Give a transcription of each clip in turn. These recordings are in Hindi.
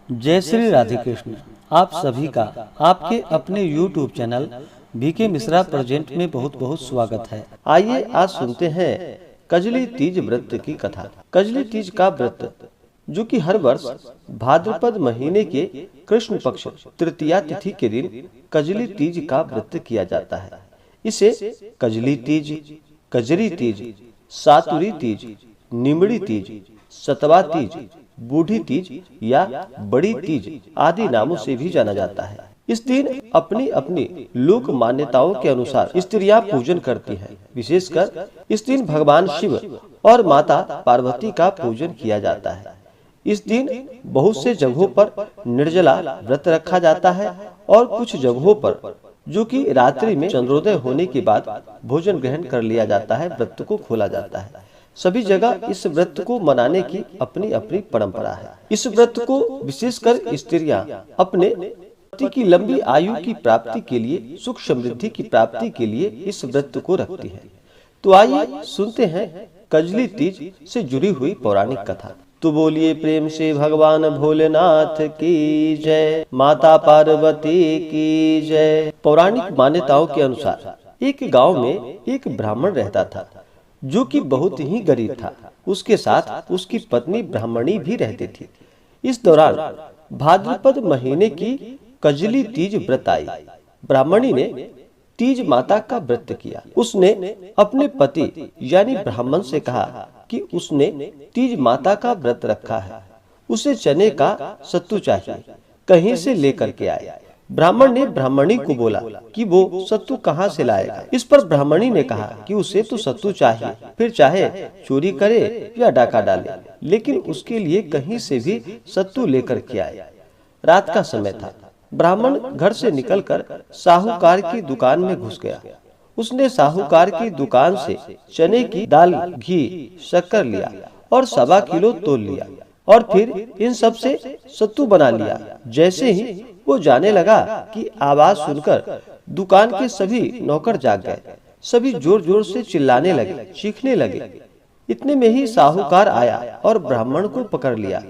जय श्री राधे कृष्ण। आप सभी का आपके अपने YouTube channel BK Mishra present में बहुत बहुत स्वागत है। आइए आज सुनते हैं कजली तीज व्रत की कथा। कजली तीज का व्रत जो कि हर वर्ष भाद्रपद महीने के कृष्ण पक्ष तृतीया तिथि के दिन कजली तीज का व्रत किया जाता है। इसे कजली तीज, कजरी तीज, सातुरी तीज, निमड़ी तीज, सतवा तीज, बूढ़ी तीज या बड़ी तीज आदि नामों से भी जाना जाता है। इस दिन अपनी अपनी लोक मान्यताओं के अनुसार स्त्रियां पूजन करती हैं। विशेषकर इस दिन भगवान शिव और माता पार्वती का पूजन किया जाता है। इस दिन बहुत से जगहों पर निर्जला व्रत रखा जाता है और कुछ जगहों पर जो कि रात्रि में चंद्रोदय होने के बाद भोजन ग्रहण कर लिया जाता है, व्रत को खोला जाता है। सभी जगह इस व्रत को मनाने की अपनी अपनी परंपरा है। इस व्रत को विशेषकर स्त्रियां अपने पति की लंबी आयु की प्राप्ति के लिए, सुख समृद्धि की प्राप्ति के लिए इस व्रत को रखती हैं। तो आइए सुनते हैं कजली तीज से जुड़ी हुई पौराणिक कथा। तो बोलिए प्रेम से भगवान भोलेनाथ की जय, माता पार्वती की जय। पौराणिक मान्यताओं के अनुसार एक गांव में एक ब्राह्मण रहता था जो कि बहुत ही गरीब था। उसके साथ उसकी पत्नी ब्राह्मणी भी रहती थी। इस दौरान भाद्रपद महीने की कजली तीज व्रत आई। ब्राह्मणी ने तीज माता का व्रत किया। उसने अपने पति यानी ब्राह्मण से कहा कि उसने तीज माता का व्रत रखा है, उसे चने का सत्तू चाहिए, कहीं से लेकर के आए। ब्राह्मण ने ब्राह्मणी को बोला कि वो सत्तू कहाँ से लाएगा। इस पर ब्राह्मणी ने कहा कि उसे तो सत्तू चाहिए, फिर चाहे चोरी करे या डाका डाले, लेकिन उसके लिए कहीं से भी सत्तू लेकर के आए। रात का समय था। ब्राह्मण घर से निकलकर साहूकार की दुकान में घुस गया। उसने साहूकार की दुकान से चने की दाल, घी, शक्कर लिया और 1.25 किलो तोल लिया और फिर इन सब से सत्तू बना लिया। जैसे ही वो जाने लगा कि आवाज सुनकर दुकान के सभी नौकर जाग गए। सभी जोर जोर से चिल्लाने लगे, चीखने लगे। इतने में ही साहूकार आया और ब्राह्मण को पकड़ लिया।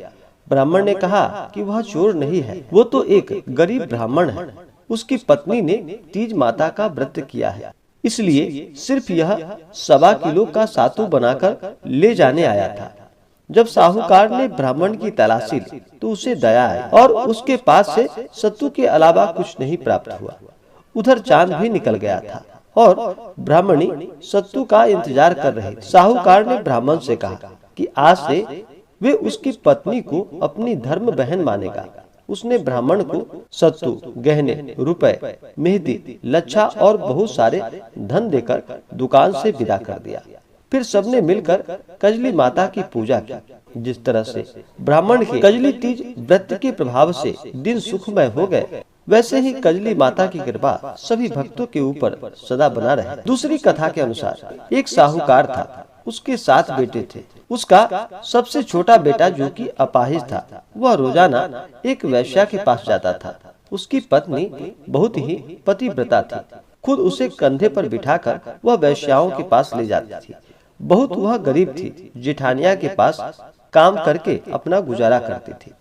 ब्राह्मण ने कहा कि वह चोर नहीं है, वो तो एक गरीब ब्राह्मण है। उसकी पत्नी ने तीज माता का व्रत किया है, इसलिए सिर्फ यह 1.25 किलो का सत्तू बनाकर ले जाने आया था। जब साहूकार ने ब्राह्मण की तलाशी ली तो उसे दया आई और उसके पास से सत्तू के अलावा कुछ नहीं प्राप्त हुआ। उधर चांद भी निकल गया था और ब्राह्मणी सत्तू का इंतजार कर रही थी। साहूकार ने ब्राह्मण से कहा कि आज से वे उसकी पत्नी को अपनी धर्म बहन मानेगा। उसने ब्राह्मण को सत्तू, गहने, रुपए, मेहंदी, लच्छा और बहुत सारे धन देकर दुकान से विदा कर दिया। फिर सबने मिलकर कजली माता की पूजा की। जिस तरह से ब्राह्मण के कजली तीज व्रत के प्रभाव से दिन सुखमय हो गए, वैसे ही कजली माता की कृपा सभी भक्तों के ऊपर सदा बना रहे। दूसरी कथा के अनुसार एक साहूकार था, उसके 7 बेटे थे। उसका सबसे छोटा बेटा जो कि अपाहिज था, वह रोजाना एक वैश्या के पास जाता था। उसकी पत्नी बहुत ही पतिव्रता थी। खुद उसे कंधे पर बिठाकर वह वैश्याओं के पास ले जाती थी। बहुत वह गरीब थी, जेठानिया के पास काम करके अपना गुजारा करती थी।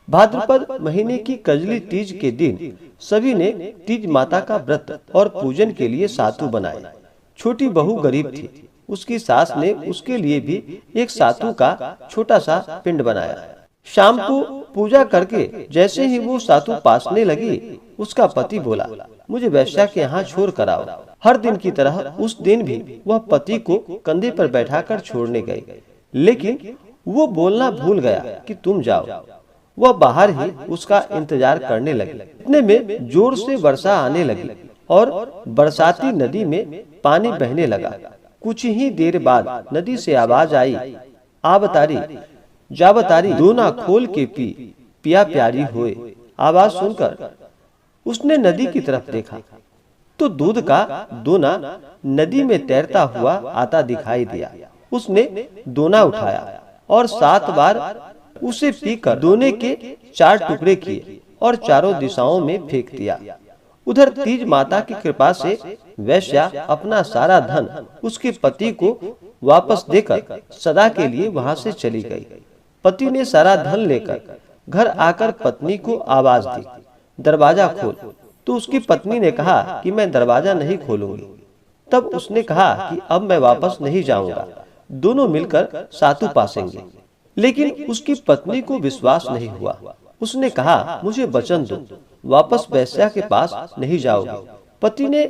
भाद्रपद महीने की कजली तीज के दिन सभी ने तीज माता का व्रत और पूजन के लिए सत्तू बनाए। छोटी बहू गरीब थी। उसकी सास ने उसके लिए भी एक सत्तू का छोटा सा पिंड बनाया। शाम को पूजा करके जैसे ही वो सत्तू पासने लगी, उसका पति बोला, मुझे वैश्या के यहाँ छोड़ कर आओ। हर दिन की तरह उस दिन भी वह पति को कंधे पर बैठाकर छोड़ने गई, लेकिन वो बोलना भूल गया कि तुम जाओ। वह बाहर ही उसका इंतजार करने लगी। इतने में जोर से वर्षा आने लगी और बरसाती नदी में पानी बहने लगा। कुछ ही देर बाद नदी से आवाज आई, आवतारी जावतारी दोना खोल के पी, पिया प्यारी होए। आवाज सुनकर उसने नदी की तरफ देखा तो दूध का दोना नदी में तैरता हुआ आता दिखाई दिया। उसने दोना उठाया और 7 बार उसे पीकर दोने के 4 टुकड़े किए और चारों दिशाओं में फेंक दिया। उधर तीज माता की कृपा से वैश्या अपना सारा धन उसके पति को वापस देकर सदा के लिए वहां से चली गई। पति ने सारा धन लेकर घर आकर पत्नी को आवाज दी, दरवाजा खोल। तो उसकी पत्नी ने कहा कि मैं दरवाजा नहीं खोलूंगी। तब उसने कहा कि अब मैं वापस नहीं जाऊंगा, दोनों मिलकर सातु पासेंगे। लेकिन उसकी पत्नी को विश्वास नहीं हुआ। उसने कहा, मुझे वचन दो, वापस वेश्या के पास नहीं जाओगे। पति ने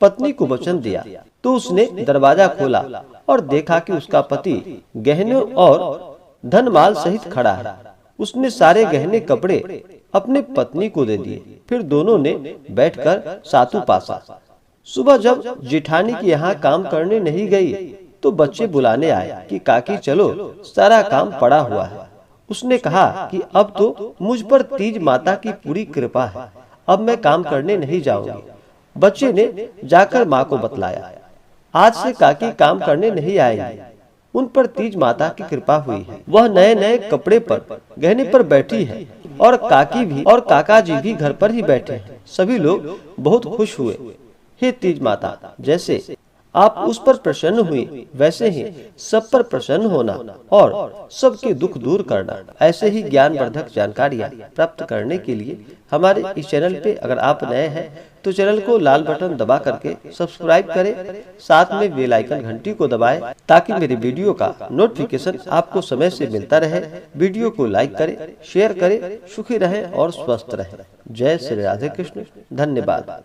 पत्नी को वचन दिया। तो उसने दरवाजा खोला और देखा कि उसका पति गहनों और धनमाल सहित खड़ा है। उसने सारे गहने कपड़े अपने पत्नी को दे दिए। फिर दोनों ने बैठकर सातु पासा। सुबह जब जेठानी के यहाँ काम करने नहीं गई तो बच्चे बुलाने आए कि काकी चलो, सारा काम पड़ा हुआ है। उसने कहा कि अब तो मुझ पर तीज माता की पूरी कृपा है, अब मैं काम करने नहीं जाऊंगी। बच्चे ने जाकर माँ को बतलाया, आज से काकी काम करने नहीं आएंगी, उन पर तीज माता की कृपा हुई है। वह नए नए कपड़े पर गहने पर बैठी है और काकी भी और काका जी भी घर पर ही बैठे हैं। सभी लोग बहुत खुश हुए। हे तीज माता, जैसे आप उस पर प्रसन्न हुई वैसे ही सब पर प्रसन्न होना और सबके दुख दूर करना। ऐसे ही ज्ञानवर्धक जानकारियाँ प्राप्त करने के लिए हमारे इस चैनल पे अगर आप नए हैं तो चैनल को लाल बटन दबा करके सब्सक्राइब करें, साथ में बेल आइकन घंटी को दबाएं ताकि मेरे वीडियो का नोटिफिकेशन आपको समय से मिलता रहे। वीडियो को लाइक करें, शेयर करें। सुखी रहें और स्वस्थ रहें। जय श्री राधे कृष्ण। धन्यवाद।